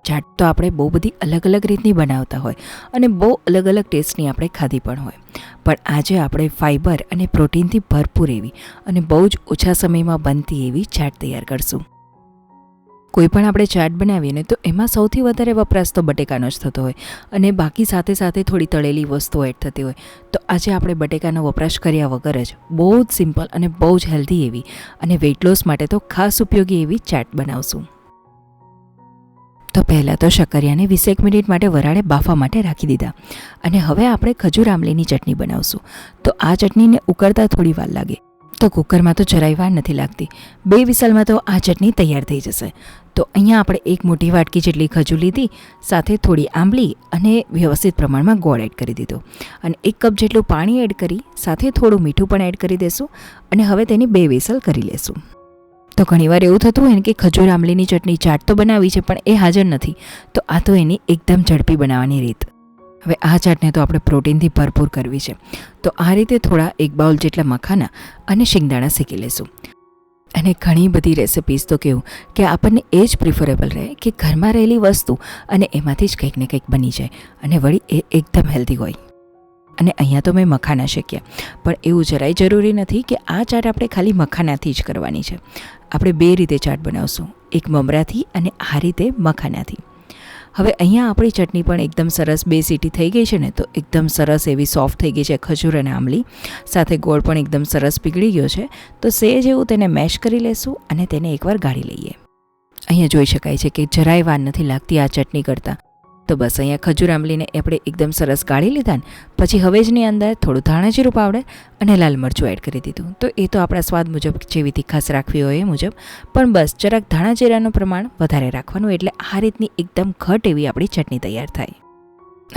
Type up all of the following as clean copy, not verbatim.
ચાટ તો આપણે બહુ બધી અલગ અલગ રીતની બનાવતા હોય અને બહુ અલગ અલગ ટેસ્ટની આપણે ખાધી પણ હોય, પણ આજે આપણે ફાઇબર અને પ્રોટીનથી ભરપૂર એવી અને બહુ જ ઓછા સમયમાં બનતી એવી ચાટ તૈયાર કરશું. કોઈ પણ આપણે ચાટ બનાવીએ ને તો એમાં સૌથી વધારે વપરાશ તો બટેકાનો જ થતો હોય અને બાકી સાથે સાથે થોડી તળેલી વસ્તુઓ એડ થતી હોય. તો આજે આપણે બટેકાનો વપરાશ કર્યા વગર જ બહુ જ સિમ્પલ અને બહુ જ હેલ્ધી એવી અને વેઇટ લોસ માટે તો ખાસ ઉપયોગી એવી ચાટ બનાવશું. તો પહેલાં તો શક્કરિયાને 20 મિનિટ માટે વરાળે બાફવા માટે રાખી દીધા અને હવે આપણે ખજૂર આમલીની ચટણી બનાવશું. તો આ ચટણીને ઉકળતા થોડી વાર લાગે, તો કુકરમાં તો જરાય વાર નથી લાગતી, 2 વિસલમાં તો આ ચટણી તૈયાર થઈ જશે. તો અહીંયા આપણે 1 મોટી વાટકી જેટલી ખજૂર લીધી, સાથે થોડી આંબલી અને વ્યવસ્થિત પ્રમાણમાં ગોળ એડ કરી દીધો અને 1 કપ જેટલું પાણી એડ કરી સાથે થોડું મીઠું પણ એડ કરી દેશું અને હવે તેની 2 વિસલ કરી લેશું. તો ઘણીવાર એવું થતું હોય ને કે ખજૂર આમલીની ચટણી ચાટ તો બનાવી છે પણ એ હાજર નથી, તો આ તો એની એકદમ ઝડપી બનાવવાની રીત. હવે આ ચાટને તો આપણે પ્રોટીનથી ભરપૂર કરવી છે, તો આ રીતે થોડા 1 બાઉલ જેટલા મખાના અને શિંગદાણા શેકી લેશું. અને ઘણી બધી રેસિપીઝ તો કેવું કે આપણને એ જ પ્રિફરેબલ રહે કે ઘરમાં રહેલી વસ્તુ અને એમાંથી જ કંઈક ને કંઈક બની જાય અને વળી એ એકદમ હેલ્ધી હોય. અને અહીંયા તો મેં મખાના શેક્યા, પણ એવું જરાય જરૂરી નથી કે આ ચાટ આપણે ખાલી મખાનાથી જ કરવાની છે. આપણે 2 રીતે ચાટ બનાવશું, એક મમરાથી અને આ રીતે મખાનાથી. હવે અહીંયા આપણી ચટણી પણ એકદમ સરસ 2 સીટી થઈ ગઈ છે ને, તો એકદમ સરસ એવી સોફ્ટ થઈ ગઈ છે ખજૂર અને આમલી, સાથે ગોળ પણ એકદમ સરસ પીગળી ગયો છે. તો સેજ એવું તેને મેશ કરી લેશું અને તેને એકવાર ગાળી લઈએ. અહીંયા જોઈ શકાય છે કે જરાય વાર નથી લાગતી આ ચટણી કરતાં. તો બસ અહીંયા ખજૂર આમલીને આપણે એકદમ સરસ ગાળી લીધા ને પછી હવેજની અંદર થોડું ધાણા જીરું પાવડર અને લાલ મરચું એડ કરી દીધું. તો એ તો આપણા સ્વાદ મુજબ જેવી તીખાશ રાખવી હોય એ મુજબ, પણ બસ જરાક ધાણા જીરાનું પ્રમાણ વધારે રાખવાનું, એટલે આ રીતની એકદમ ઘટ એવી આપણી ચટણી તૈયાર થાય.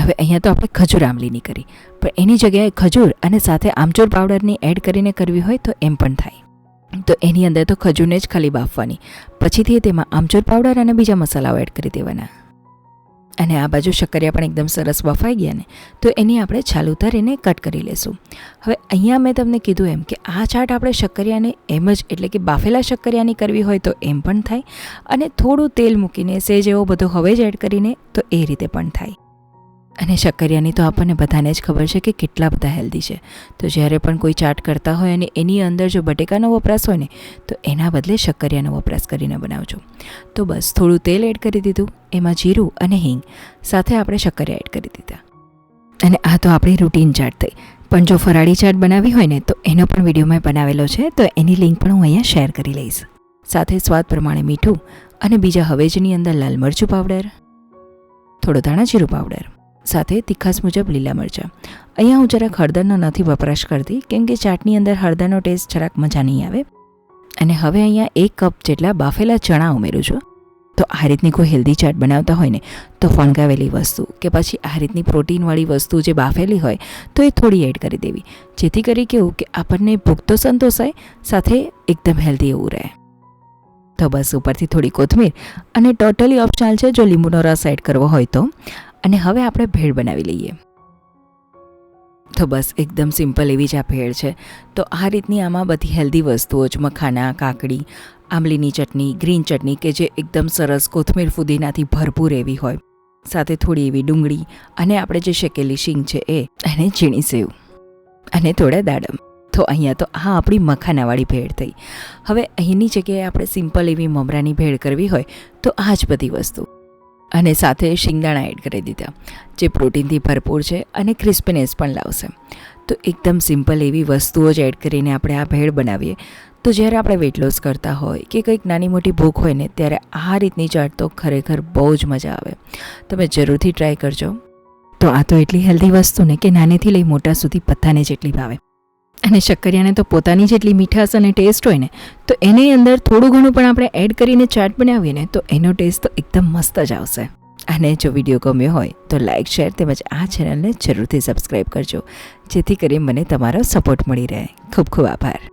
હવે અહીંયા તો આપણે ખજૂર આમલીની કરી, પણ એની જગ્યાએ ખજૂર અને સાથે આમચૂર પાવડરની એડ કરીને કરવી હોય તો એમ પણ થાય. તો એની અંદર તો ખજૂરને જ ખાલી બાફવાની, પછીથી તેમાં આમચૂર પાવડર અને બીજા મસાલાઓ એડ કરી દેવાના. અને આ બાજુ શક્કરિયા પણ એકદમ સરસ બફાઈ ગયા ને, તો એની આપણે છાલ ઉતારીને કટ કરી લેશું. હવે અહીંયા મેં તમને કીધું એમ કે આ ચાટ આપણે શક્કરિયાને એમ જ એટલે કે બાફેલા શક્કરિયાની કરવી હોય તો એમ પણ થાય, અને થોડું તેલ મૂકીને સેજ એવો બધો હવે જ એડ કરીને તો એ રીતે પણ થાય. અને શક્કરિયાની તો આપણને બધાને જ ખબર છે કે કેટલા બધા હેલ્ધી છે. તો જ્યારે પણ કોઈ ચાટ કરતા હોય અને એની અંદર જો બટેકાનો વપરાશ હોય ને, તો એના બદલે શક્કરિયાનો વપરાશ કરીને બનાવજો. તો બસ થોડું તેલ એડ કરી દીધું, એમાં જીરું અને હિંગ, સાથે આપણે શક્કરિયા એડ કરી દીધા. અને આ તો આપણી રૂટીન ચાટ થઈ. પણ જો ફરાળી ચાટ બનાવી હોય ને તો એનો પણ વિડીયો મેં બનાવેલો છે, તો એની લિંક પણ હું અહીંયા શેર કરી લઈશ. સાથે સ્વાદ પ્રમાણે મીઠું અને બીજા હવેજની અંદર લાલ મરચું પાવડર, થોડો ધાણા જીરું પાવડર, સાથે તીખાશ મુજબ લીલા મરચાં. અહીંયા હું જરાક હળદરનો નથી વપરાશ કરતી, કેમ કે ચાટની અંદર હળદરનો ટેસ્ટ જરાક મજા નહીં આવે. અને હવે અહીંયા 1 કપ જેટલા બાફેલા ચણા ઉમેરું છું. તો આ રીતની કોઈ હેલ્ધી ચાટ બનાવતા હોય ને તો ફણગાવેલી વસ્તુ કે પછી આ રીતની પ્રોટીનવાળી વસ્તુ જે બાફેલી હોય તો એ થોડી એડ કરી દેવી, જેથી કરી કેવું કે આપણને ભૂખ તો સંતોષાય, સાથે એકદમ હેલ્ધી એવું રહે. તો બસ ઉપરથી થોડી કોથમીર અને ટોટલી ઓપ્શનલ છે જો લીંબુનો રસ એડ કરવો હોય તો. અને હવે આપણે ભેળ બનાવી લઈએ. તો બસ એકદમ સિમ્પલ એવી જ આ ભેળ છે. તો આ રીતની આમાં બધી હેલ્ધી વસ્તુઓ જ, મખાના, કાકડી, આંબલીની ચટણી, ગ્રીન ચટણી કે જે એકદમ સરસ કોથમીર ફુદીનાથી ભરપૂર એવી હોય, સાથે થોડી એવી ડુંગળી અને આપણે જે શેકેલી શીંગ છે એ, અને ઝીણી સેવ અને થોડા દાડમ. તો અહીંયા તો આ આપણી મખાનાવાળી ભેળ થઈ. હવે અહીંની જગ્યાએ આપણે સિમ્પલ એવી મમરાની ભેળ કરવી હોય તો આ જ બધી વસ્તુ અને સાથે શિંગદાણા એડ કરી દીધા, જે પ્રોટીનથી ભરપૂર છે અને ક્રિસ્પીનેસ પણ લાવશે. તો એકદમ સિમ્પલ એવી વસ્તુઓ જ એડ કરીને આપણે આ ભેળ બનાવીએ તો જ્યારે આપણે વેઇટ લોસ કરતા હોય કે કંઈક નાની મોટી ભૂખ હોય ને, ત્યારે આ રીતની ચાટ તો ખરેખર બહુ જ મજા આવે. તમે જરૂરથી ટ્રાય કરજો. તો આ તો એટલી હેલ્ધી વસ્તુ ને કે નાનેથી લઈ મોટા સુધી બધાને જેટલી ભાવે. અને શક્કરિયાને તો પોતાની જેટલી મીઠાશ અને ટેસ્ટ હોય ને, તો એની અંદર થોડું ઘણું પણ આપણે એડ કરીને ચાટ બનાવીએ ને તો એનો ટેસ્ટ તો એકદમ મસ્ત જ આવશે. અને જો વિડીયો ગમ્યો હોય તો લાઇક, શેર તેમજ આ ચેનલને જરૂરથી સબસ્ક્રાઈબ કરજો, જેથી કરી મને તમારો સપોર્ટ મળી રહે. ખૂબ ખૂબ આભાર.